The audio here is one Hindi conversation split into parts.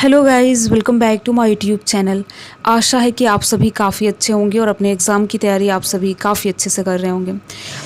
Hello guys, welcome back to my YouTube channel. आशा है कि आप सभी काफ़ी अच्छे होंगे और अपने एग्ज़ाम की तैयारी आप सभी काफ़ी अच्छे से कर रहे होंगे।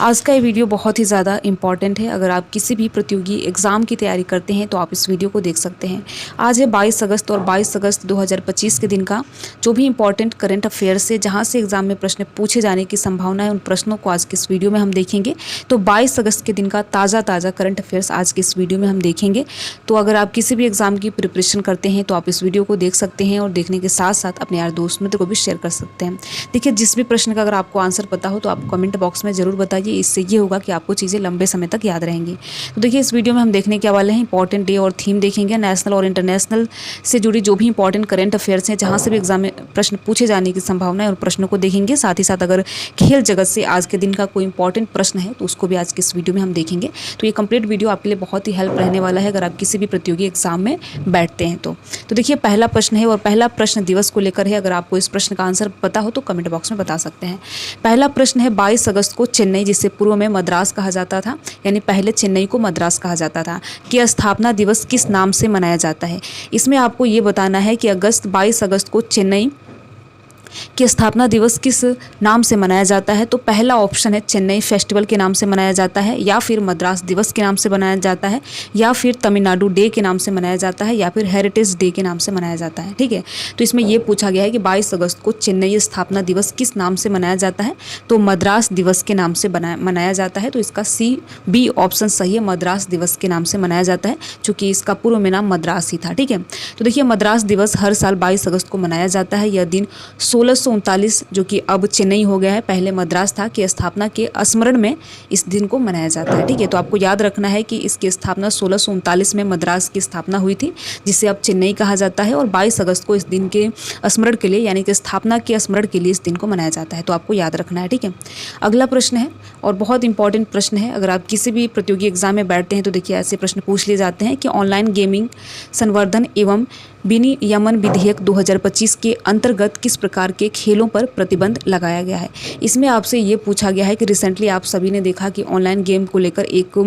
आज का ये वीडियो बहुत ही ज़्यादा इम्पॉर्टेंट है। अगर आप किसी भी प्रतियोगी एग्ज़ाम की तैयारी करते हैं तो आप इस वीडियो को देख सकते हैं। आज है 22 अगस्त और 22 अगस्त 2025 के दिन का जो भी इंपॉर्टेंट करंट अफेयर्स है, जहाँ से एग्ज़ाम में प्रश्न पूछे जाने की संभावना है, उन प्रश्नों को आज की इस वीडियो में हम देखेंगे। तो 22 अगस्त के दिन का ताज़ा करंट अफेयर्स आज की इस वीडियो में हम देखेंगे। तो अगर आप किसी भी एग्ज़ाम की प्रिपरेशन करते हैं तो आप इस वीडियो को देख सकते हैं और देखने के साथ साथ अपने यार दोस्त मित्र को भी शेयर कर सकते हैं। देखिए, जिस भी प्रश्न का अगर आपको आंसर पता हो तो आप कमेंट बॉक्स में ज़रूर बताइए। इससे ये होगा कि आपको चीज़ें लंबे समय तक याद रहेंगी। तो देखिए, इस वीडियो में हम देखने के वाले हैं इंपॉर्टेंट डे और थीम देखेंगे। नेशनल और इंटरनेशनल से जुड़ी जो भी इंपॉर्टेंट करंट अफेयर्स हैं, जहाँ से भी एग्जाम में प्रश्न पूछे जाने की संभावना है, और प्रश्नों को देखेंगे। साथ ही साथ अगर खेल जगत से आज के दिन का कोई इंपॉर्टेंट प्रश्न है तो उसको भी आज की इस वीडियो में हम देखेंगे। तो ये कंप्लीट वीडियो आपके लिए बहुत ही हेल्प रहने वाला है अगर आप किसी भी प्रतियोगी एग्जाम में बैठते हैं तो देखिए, पहला प्रश्न है और पहला प्रश्न दिवस को लेकर है। अगर आपको इस प्रश्न का आंसर पता हो तो कमेंट बॉक्स में बता सकते हैं। पहला प्रश्न है 22 अगस्त को चेन्नई, जिसे पूर्व में मद्रास कहा जाता था, यानी पहले चेन्नई को मद्रास कहा जाता था, कि स्थापना दिवस किस नाम से मनाया जाता है। इसमें आपको ये बताना है कि 22 अगस्त को चेन्नई कि स्थापना दिवस किस नाम से मनाया जाता है। तो पहला ऑप्शन है चेन्नई फेस्टिवल के नाम से मनाया जाता है, या फिर मद्रास दिवस के नाम से मनाया जाता है, या फिर तमिलनाडु डे के नाम से मनाया जाता है, या फिर हेरिटेज डे के नाम से मनाया जाता है। ठीक है, तो इसमें यह पूछा गया है कि 22 अगस्त को चेन्नई स्थापना दिवस किस नाम से मनाया जाता है। तो मद्रास दिवस के नाम से मनाया जाता है। तो इसका बी ऑप्शन सही है, मद्रास दिवस के नाम से मनाया जाता है, चूँकि इसका पूर्व में नाम मद्रास ही था। ठीक है, तो देखिए, मद्रास दिवस हर साल 22 अगस्त को मनाया जाता है। यह दिन 1639, जो कि अब चेन्नई हो गया है, पहले मद्रास था, की स्थापना के स्मरण में इस दिन को मनाया जाता है। ठीक है, तो आपको याद रखना है कि इसकी स्थापना 1639 में मद्रास की स्थापना हुई थी, जिसे अब चेन्नई कहा जाता है, और 22 अगस्त को इस दिन के स्मरण के लिए, यानी कि स्थापना के स्मरण के लिए इस दिन को मनाया जाता है। तो आपको याद रखना है। ठीक है, अगला प्रश्न है और बहुत इंपॉर्टेंट प्रश्न है। अगर आप किसी भी प्रतियोगी एग्जाम में बैठते हैं तो देखिए, ऐसे प्रश्न पूछ लिए जाते हैं कि ऑनलाइन गेमिंग संवर्धन एवं विनियमन विधेयक 2025 के अंतर्गत किस प्रकार के खेलों पर प्रतिबंध लगाया गया है। इसमें आपसे ये पूछा गया है कि रिसेंटली आप सभी ने देखा कि ऑनलाइन गेम को लेकर एक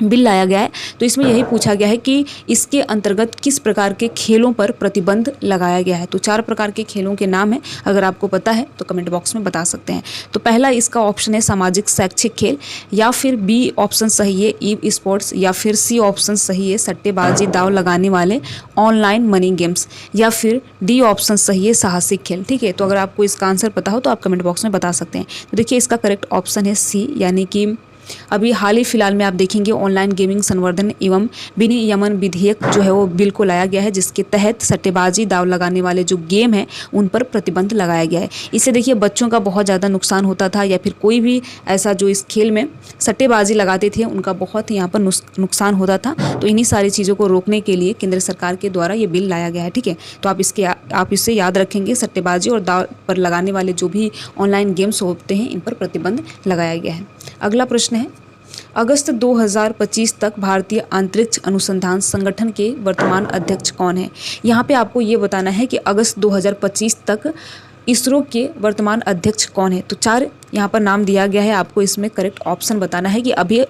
बिल लाया गया है। तो इसमें यही पूछा गया है कि इसके अंतर्गत किस प्रकार के खेलों पर प्रतिबंध लगाया गया है। तो 4 प्रकार के खेलों के नाम है, अगर आपको पता है तो कमेंट बॉक्स में बता सकते हैं। तो पहला इसका ऑप्शन है सामाजिक शैक्षिक खेल, या फिर बी ऑप्शन सही है ई स्पोर्ट्स, या फिर सी ऑप्शन सही है सट्टेबाजी दाव लगाने वाले ऑनलाइन मनी गेम्स, या फिर डी ऑप्शन सही है साहसिक खेल। ठीक है, तो अगर आपको इसका आंसर पता हो तो आप कमेंट बॉक्स में बता सकते हैं। तो देखिए, इसका करेक्ट ऑप्शन है सी, यानी कि अभी हाल ही फिलहाल में आप देखेंगे ऑनलाइन गेमिंग संवर्धन एवं विनियमन विधेयक जो है वो बिल को लाया गया है, जिसके तहत सट्टेबाजी दाव लगाने वाले जो गेम है उन पर प्रतिबंध लगाया गया है। इससे देखिए, बच्चों का बहुत ज़्यादा नुकसान होता था, या फिर कोई भी ऐसा जो इस खेल में सट्टेबाजी लगाते थे उनका बहुत यहाँ पर नुकसान होता था। तो इन्हीं सारी चीज़ों को रोकने के लिए केंद्र सरकार के द्वारा ये बिल लाया गया है। ठीक है, तो आप इससे याद रखेंगे, सट्टेबाजी और दाव पर लगाने वाले जो भी ऑनलाइन गेम्स होते हैं इन पर प्रतिबंध लगाया गया है। अगला प्रश्न है, अगस्त 2025 तक भारतीय अंतरिक्ष अनुसंधान संगठन के वर्तमान अध्यक्ष कौन है। यहाँ पे आपको ये बताना है कि अगस्त 2025 तक इसरो के वर्तमान अध्यक्ष कौन है। तो 4 यहाँ पर नाम दिया गया है, आपको इसमें करेक्ट ऑप्शन बताना है कि अभी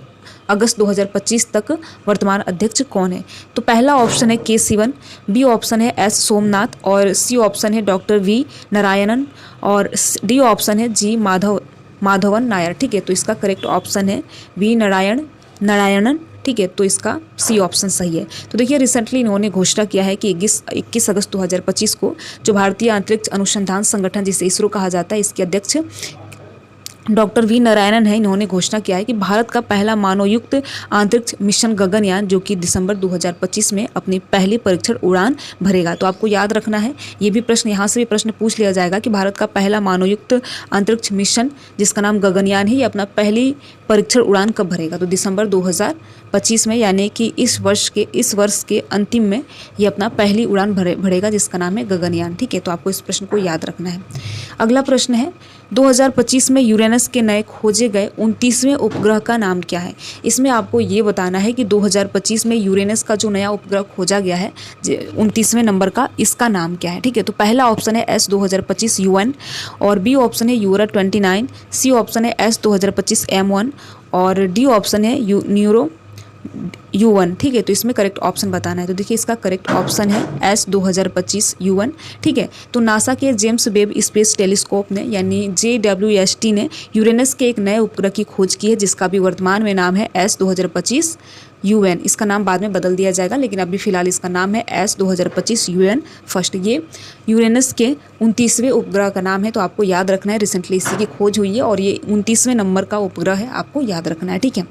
अगस्त 2025 तक वर्तमान अध्यक्ष कौन है। तो पहला ऑप्शन है के सिवन, बी ऑप्शन है एस सोमनाथ, और सी ऑप्शन है डॉक्टर वी नारायणन, और डी ऑप्शन है जी माधवन नायर। ठीक है, तो इसका करेक्ट ऑप्शन है वी नारायणन। ठीक है, तो इसका सी ऑप्शन सही है। तो देखिए, रिसेंटली इन्होंने घोषणा किया है कि 21 अगस्त 2025 को जो भारतीय अंतरिक्ष अनुसंधान संगठन, जिसे इसरो कहा जाता है, इसके अध्यक्ष डॉक्टर वी नारायणन है। इन्होंने घोषणा किया है कि भारत का पहला मानवयुक्त अंतरिक्ष मिशन गगनयान, जो कि दिसंबर 2025 में अपनी पहली परीक्षण उड़ान भरेगा। तो आपको याद रखना है, ये भी प्रश्न, यहाँ से भी प्रश्न पूछ लिया जाएगा कि भारत का पहला मानवयुक्त अंतरिक्ष मिशन जिसका नाम गगनयान है, ये अपना पहली परीक्षण उड़ान कब भरेगा। तो दिसंबर 2025 में, यानी कि इस वर्ष के अंतिम में ये अपना पहली उड़ान भरेगा, जिसका नाम है गगनयान। ठीक है, तो आपको इस प्रश्न को याद रखना है। अगला प्रश्न है, 2025 में यूरेनस के नए खोजे गए 29वें उपग्रह का नाम क्या है। इसमें आपको ये बताना है कि 2025 में यूरेनस का जो नया उपग्रह खोजा गया है 29वें नंबर का, इसका नाम क्या है। ठीक है, तो पहला ऑप्शन है एस 2025 UN, और बी ऑप्शन है यूरा 29, सी ऑप्शन है एस 2025 M1, और डी ऑप्शन है न्यूरो U1, ठीक है। तो इसमें करेक्ट ऑप्शन बताना है। तो देखिए इसका करेक्ट ऑप्शन है S 2025 U1, ठीक है। तो नासा के जेम्स वेब स्पेस टेलीस्कोप ने यानी JWST ने यूरेनस के एक नए उपग्रह की खोज की है जिसका भी वर्तमान में नाम है S 2025 UN। इसका नाम बाद में बदल दिया जाएगा, लेकिन अभी फिलहाल इसका नाम है S 2025 UN फर्स्ट। ये यूरेनस के 29वें उपग्रह का नाम है, तो आपको याद रखना है। रिसेंटली इसी की खोज हुई है और ये 29वें नंबर का उपग्रह है, आपको याद रखना है, ठीक है।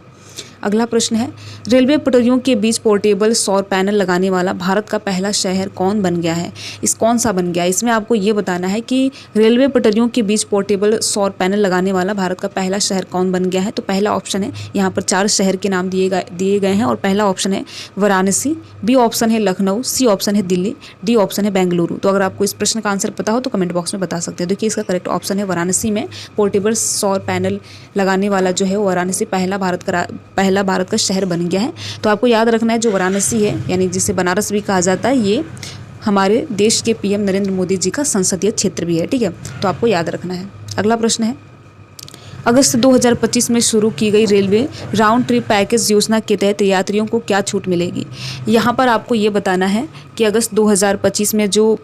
अगला प्रश्न है, रेलवे पटरियों के बीच पोर्टेबल सौर पैनल लगाने वाला भारत का पहला शहर कौन बन गया है? कौन सा बन गया है? इसमें आपको ये बताना है कि रेलवे पटरियों के बीच पोर्टेबल सौर पैनल लगाने वाला भारत का पहला शहर कौन बन गया है? तो पहला ऑप्शन है, यहाँ पर 4 शहर के नाम दिए गए हैं और पहला ऑप्शन है वाराणसी, बी ऑप्शन है लखनऊ, सी ऑप्शन है दिल्ली, डी ऑप्शन है बेंगलुरु। तो अगर आपको इस प्रश्न का आंसर पता हो तो कमेंट बॉक्स में बता सकते हैं। देखिए इसका करेक्ट ऑप्शन है वाराणसी में पोर्टेबल सौर पैनल लगाने वाला जो है वो वाराणसी पहला भारत का शहर बन गया है। तो आपको याद रखना है जो वाराणसी है यानी जिसे बनारस भी कहा जाता है, ये हमारे देश के PM नरेंद्र मोदी जी का संसदीय क्षेत्र भी है, ठीक है। तो आपको याद रखना है। अगला प्रश्न है, अगस्त 2025 में शुरू की गई रेलवे राउंड ट्रिप पैकेज योजना के तहत यात्रियों को क्या छूट मिलेगी? यहाँ पर आपको ये बताना है कि अगस्त 2025 में जो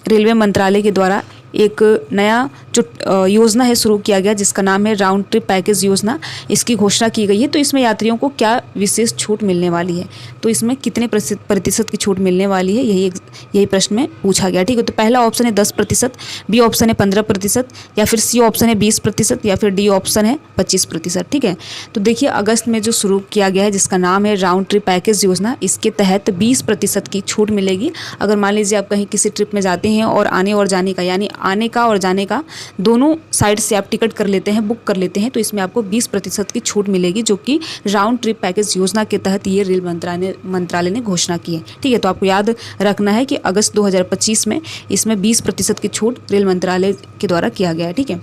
रेलवे मंत्रालय के द्वारा एक नया जो योजना है शुरू किया गया जिसका नाम है राउंड ट्रिप पैकेज योजना, इसकी घोषणा की गई है। तो इसमें यात्रियों को क्या विशेष छूट मिलने वाली है? तो इसमें कितने प्रतिशत की छूट मिलने वाली है, यही प्रश्न में पूछा गया, ठीक है। तो पहला ऑप्शन है 10%, बी ऑप्शन है 15%, या फिर सी ऑप्शन है 20%, या फिर डी ऑप्शन है 25%, ठीक है। तो देखिए अगस्त में जो शुरू किया गया है जिसका नाम है राउंड ट्रिप पैकेज योजना, इसके तहत 20% की छूट मिलेगी। अगर मान लीजिए आप कहीं किसी ट्रिप में जाते हैं और आने और जाने का यानी आने का और जाने का दोनों साइड से आप टिकट कर लेते हैं, बुक कर लेते हैं, तो इसमें आपको 20% की छूट मिलेगी, जो कि राउंड ट्रिप पैकेज योजना के तहत ये रेल मंत्रालय ने घोषणा की है, ठीक है। तो आपको याद रखना है कि अगस्त 2025 में इसमें 20% की छूट रेल मंत्रालय के द्वारा किया गया है, ठीक है।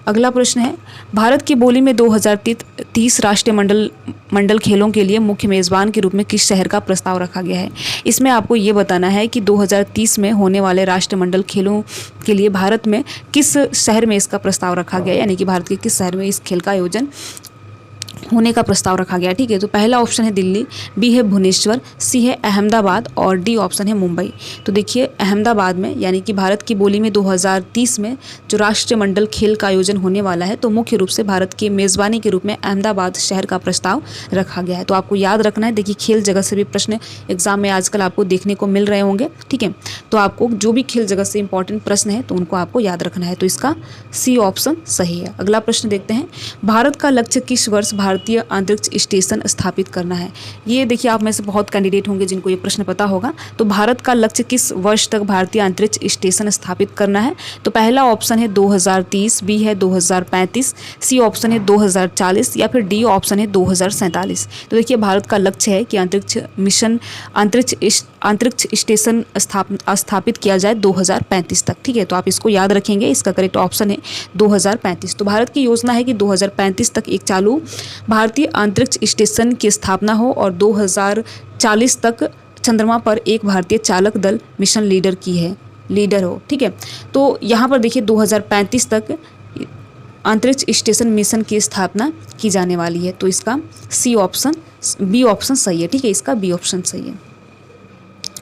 अगला प्रश्न है, भारत की बोली में 2030 राष्ट्रीय मंडल खेलों के लिए मुख्य मेज़बान के रूप में किस शहर का प्रस्ताव रखा गया है? इसमें आपको ये बताना है कि 2030 में होने वाले राष्ट्रीय मंडल खेलों के लिए भारत में किस शहर में इसका प्रस्ताव रखा गया है, यानी कि भारत के किस शहर में इस खेल का आयोजन होने का प्रस्ताव रखा गया, ठीक है। तो पहला ऑप्शन है दिल्ली, बी है भुवनेश्वर, सी है अहमदाबाद और डी ऑप्शन है मुंबई। तो देखिए अहमदाबाद में यानी कि भारत की बोली में 2030 में जो राष्ट्रीय मंडल खेल का आयोजन होने वाला है, तो मुख्य रूप से भारत की मेज़बानी के रूप में अहमदाबाद शहर का प्रस्ताव रखा गया है। तो आपको याद रखना है, देखिए खेल जगत से भी प्रश्न एग्जाम में आजकल आपको देखने को मिल रहे होंगे, ठीक है। तो आपको जो भी खेल जगत से इंपॉर्टेंट प्रश्न है तो उनको आपको याद रखना है। तो इसका सी ऑप्शन सही है। अगला प्रश्न देखते हैं, भारत का लक्ष्य किस वर्ष भारतीय अंतरिक्ष स्टेशन स्थापित करना है? ये देखिए आप में से बहुत कैंडिडेट होंगे जिनको ये प्रश्न पता होगा। तो भारत का लक्ष्य किस वर्ष तक भारतीय अंतरिक्ष स्टेशन स्थापित करना है? तो पहला ऑप्शन है 2030, बी है 2035, सी ऑप्शन है 2040, या फिर डी ऑप्शन है 2047। तो देखिए भारत का लक्ष्य है कि अंतरिक्ष स्टेशन स्थापित किया जाए 2035 तक, ठीक है। तो आप इसको याद रखेंगे, इसका करेक्ट ऑप्शन है 2035। तो भारत की योजना है कि 2035 तक एक चालू भारतीय अंतरिक्ष स्टेशन की स्थापना हो और 2040 तक चंद्रमा पर एक भारतीय चालक दल मिशन लीडर हो, ठीक है। तो यहाँ पर देखिए 2035 तक अंतरिक्ष स्टेशन मिशन की स्थापना की जाने वाली है। तो इसका बी ऑप्शन सही है, ठीक है। इसका बी ऑप्शन सही है।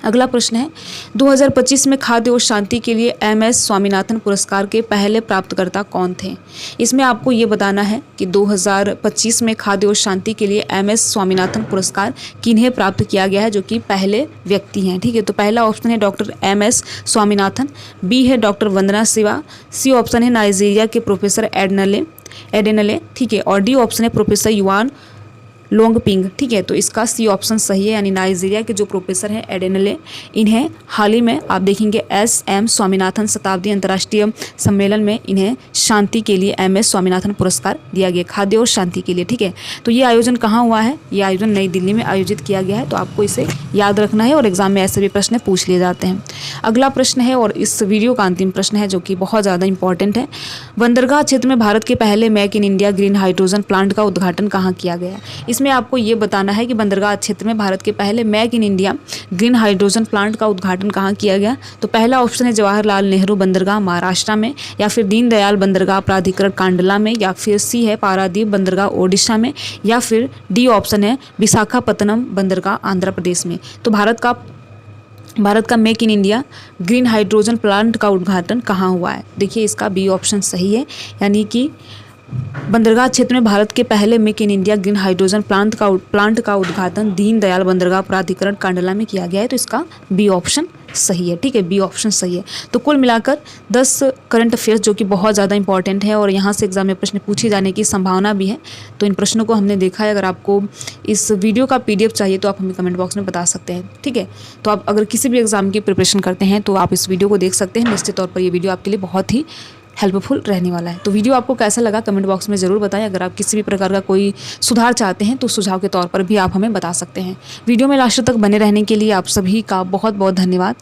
अगला प्रश्न है, 2025 में खाद्य और शांति के लिए MS स्वामीनाथन पुरस्कार के पहले प्राप्तकर्ता कौन थे? इसमें आपको ये बताना है कि 2025 में खाद्य और शांति के लिए MS स्वामीनाथन पुरस्कार किन्हें प्राप्त किया गया है, जो कि पहले व्यक्ति हैं, ठीक है। तो पहला ऑप्शन है डॉक्टर MS स्वामीनाथन, बी है डॉक्टर वंदना शिवा, सी ऑप्शन है नाइजीरिया के प्रोफेसर एडेनले, ठीक है, और डी ऑप्शन है प्रोफेसर युआन लोंगपिंग, ठीक है। तो इसका सी ऑप्शन सही है, यानी नाइजीरिया के जो प्रोफेसर हैं एडेनले, इन्हें हाल ही में आप देखेंगे SM स्वामीनाथन शताब्दी अंतर्राष्ट्रीय सम्मेलन में इन्हें शांति के लिए MS स्वामीनाथन पुरस्कार दिया गया, खाद्य और शांति के लिए, ठीक है। तो ये आयोजन कहाँ हुआ है? ये आयोजन नई दिल्ली में आयोजित किया गया है। तो आपको इसे याद रखना है और एग्जाम में ऐसे भी प्रश्न पूछ लिए जाते हैं। अगला प्रश्न है और इस वीडियो का अंतिम प्रश्न है जो कि बहुत ज़्यादा इंपॉर्टेंट है, बंदरगाह क्षेत्र में भारत के पहले make in India green hydrogen plant का उद्घाटन कहाँ किया गया? इसमें इसमें आपको ये बताना है कि बंदरगाह क्षेत्र में भारत के पहले make in India green hydrogen plant का उद्घाटन कहाँ किया गया। तो पहला ऑप्शन है जवाहरलाल नेहरू बंदरगाह महाराष्ट्र में, या फिर दीनदयाल बंदरगाह प्राधिकरण कांडला में, या फिर सी है पारादीप बंदरगाह ओडिशा में, या फिर डी ऑप्शन है विशाखापत्तनम बंदरगाह आंध्र प्रदेश में। तो भारत का make in India green hydrogen plant का उद्घाटन कहाँ हुआ है। देखिए इसका बी ऑप्शन सही है, यानी कि बंदरगाह क्षेत्र में भारत के पहले make in India green hydrogen plant का उद्घाटन दीनदयाल बंदरगाह प्राधिकरण कांडला में किया गया है। तो इसका बी ऑप्शन सही है। ठीक है, बी ऑप्शन सही है। तो कुल मिलाकर 10 करंट अफेयर्स जो कि बहुत ज़्यादा इंपॉर्टेंट है और यहाँ से एग्जाम में प्रश्न पूछे जाने की संभावना भी है। तो इन प्रश्नों को हमने देखा है। अगर आपको इस वीडियो का PDF चाहिए तो आप हमें कमेंट बॉक्स में बता सकते हैं। ठीक है, तो आप अगर किसी भी एग्जाम की प्रिपरेशन करते हैं तो आप इस वीडियो को देख सकते हैं। निश्चित तौर पर ये वीडियो आपके लिए बहुत ही हेल्पफुल रहने वाला है। तो वीडियो आपको कैसा लगा कमेंट बॉक्स में ज़रूर बताएं। अगर आप किसी भी प्रकार का कोई सुधार चाहते हैं तो सुझाव के तौर पर भी आप हमें बता सकते हैं। वीडियो में लास्ट तक बने रहने के लिए आप सभी का बहुत बहुत धन्यवाद।